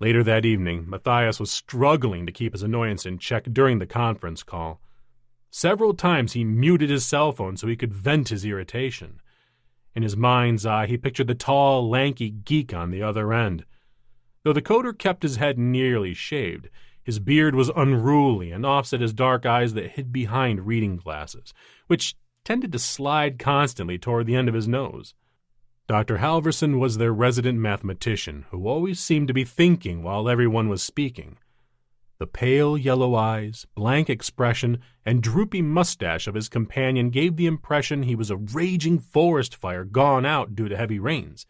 Later that evening, Mathias was struggling to keep his annoyance in check during the conference call. Several times he muted his cell phone so he could vent his irritation. In his mind's eye, he pictured the tall, lanky geek on the other end. Though the coder kept his head nearly shaved, his beard was unruly and offset his dark eyes that hid behind reading glasses, which tended to slide constantly toward the end of his nose. Dr. Halverson was their resident mathematician, who always seemed to be thinking while everyone was speaking. The pale yellow eyes, blank expression, and droopy mustache of his companion gave the impression he was a raging forest fire gone out due to heavy rains.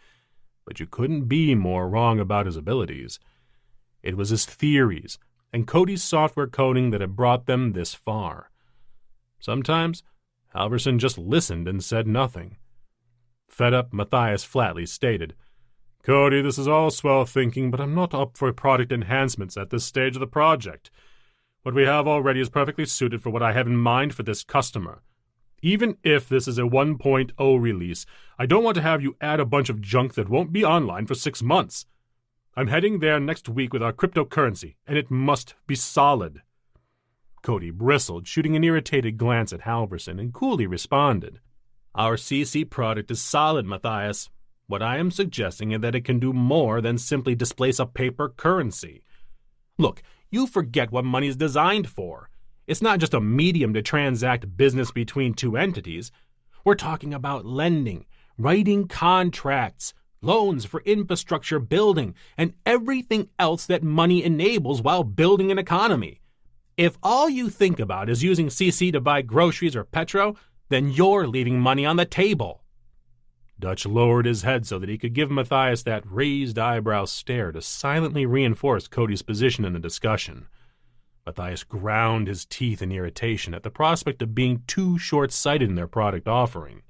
But you couldn't be more wrong about his abilities. It was his theories and Cody's software coding that had brought them this far. Sometimes, Halverson just listened and said nothing. Fed up, Mathias flatly stated, "Cody, this is all swell thinking, but I'm not up for product enhancements at this stage of the project. What we have already is perfectly suited for what I have in mind for this customer. Even if this is a 1.0 release, I don't want to have you add a bunch of junk that won't be online for 6 months. I'm heading there next week with our cryptocurrency, and it must be solid." Cody bristled, shooting an irritated glance at Halverson, and coolly responded, "Our CC product is solid, Mathias. What I am suggesting is that it can do more than simply displace a paper currency. Look, you forget what money is designed for. It's not just a medium to transact business between two entities. We're talking about lending, writing contracts, loans for infrastructure building, and everything else that money enables while building an economy. If all you think about is using CC to buy groceries or petro, then you're leaving money on the table." Dutch lowered his head so that he could give Mathias that raised eyebrow stare to silently reinforce Cody's position in the discussion. Mathias ground his teeth in irritation at the prospect of being too short-sighted in their product offering.